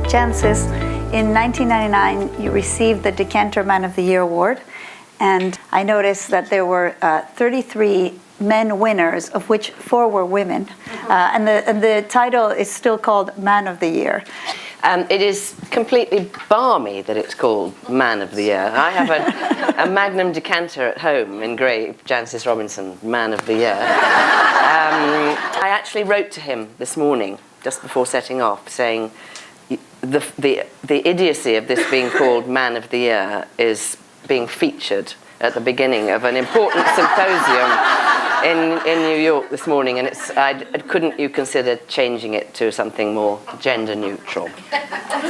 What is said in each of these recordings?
Jancis, in 1999, you received the Decanter Man of the Year award, and I noticed that there were 33 men winners, of which 4 were women, and the title is still called Man of the Year. It is completely balmy that it's called Man of the Year. I have a Magnum decanter at home engraved, Jancis Robinson, Man of the Year. I actually wrote to him this morning, just before setting off, saying the idiocy of this being called Man of the Year is being featured at the beginning of an important symposium in New York this morning, and couldn't you consider changing it to something more gender neutral?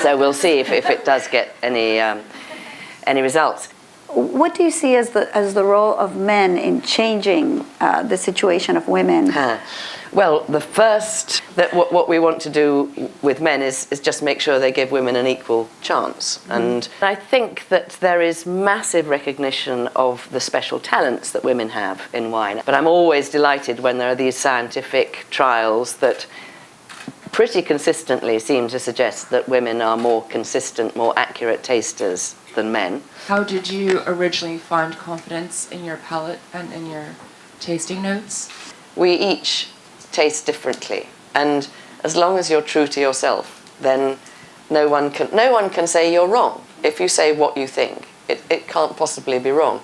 So we'll see if it does get any results. What do you see as the role of men in changing the situation of women? Well, the first, what we want to do with men is just make sure they give women an equal chance. And I think that there is massive recognition of the special talents that women have in wine. But I'm always delighted when there are these scientific trials that pretty consistently seem to suggest that women are more consistent, more accurate tasters than men. How did you originally find confidence in your palate and in your tasting notes? We each taste differently, and as long as you're true to yourself, then no one can say you're wrong. If you say what you think, it can't possibly be wrong.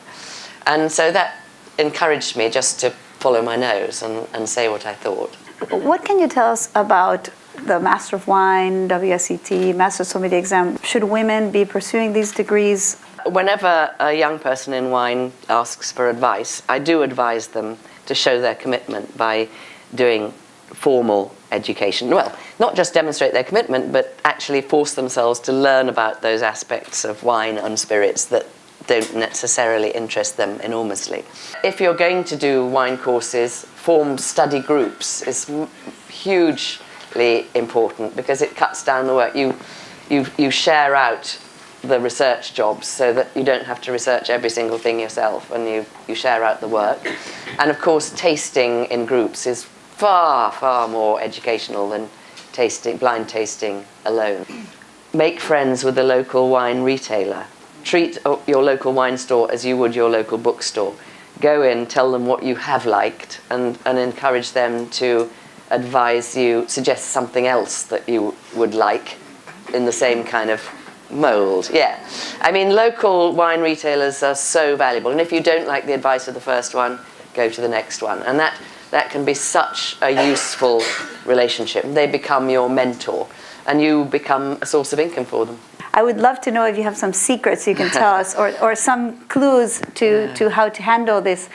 And so that encouraged me just to follow my nose and say what I thought. What can you tell us about the Master of Wine, WSET, Master Sommelier exam? Should women be pursuing these degrees? Whenever a young person in wine asks for advice, I do advise them to show their commitment by doing formal education. Well, not just demonstrate their commitment, but actually force themselves to learn about those aspects of wine and spirits that don't necessarily interest them enormously. If you're going to do wine courses, form study groups is hugely important because it cuts down the work. You share out the research jobs so that you don't have to research every single thing yourself, and you share out the work. And of course, tasting in groups is far, far more educational than blind tasting alone. Make friends with the local wine retailer. Treat your local wine store as you would your local bookstore. Go in, tell them what you have liked, and encourage them to advise you, suggest something else that you would like in the same kind of mold. Yeah. I mean, local wine retailers are so valuable, and if you don't like the advice of the first one, go to the next one. And that can be such a useful relationship. They become your mentor, and you become a source of income for them. I would love to know if you have some secrets you can tell us, or some clues to how to handle this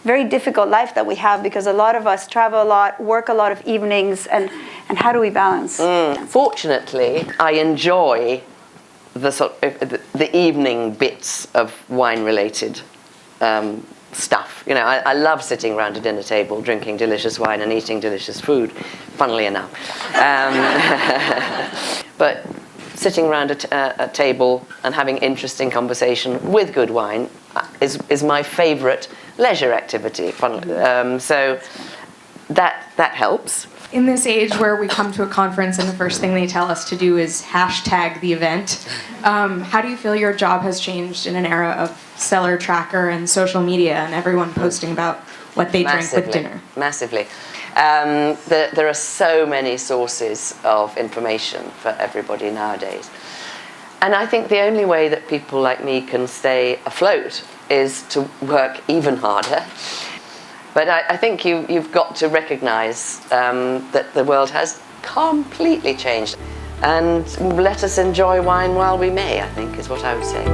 very difficult life that we have, because a lot of us travel a lot, work a lot of evenings, and how do we balance? Fortunately, I enjoy the evening bits of wine-related stuff. You know, I love sitting around a dinner table, drinking delicious wine and eating delicious food, funnily enough. But sitting around a table and having interesting conversation with good wine is my favourite leisure activity. So that helps. In this age where we come to a conference and the first thing they tell us to do is hashtag the event, how do you feel your job has changed in an era of cellar tracker and social media and everyone posting about what they drink with dinner? Massively. There are so many sources of information for everybody nowadays. And I think the only way that people like me can stay afloat is to work even harder. But I think you've got to recognise that the world has completely changed. And let us enjoy wine while we may, I think, is what I would say.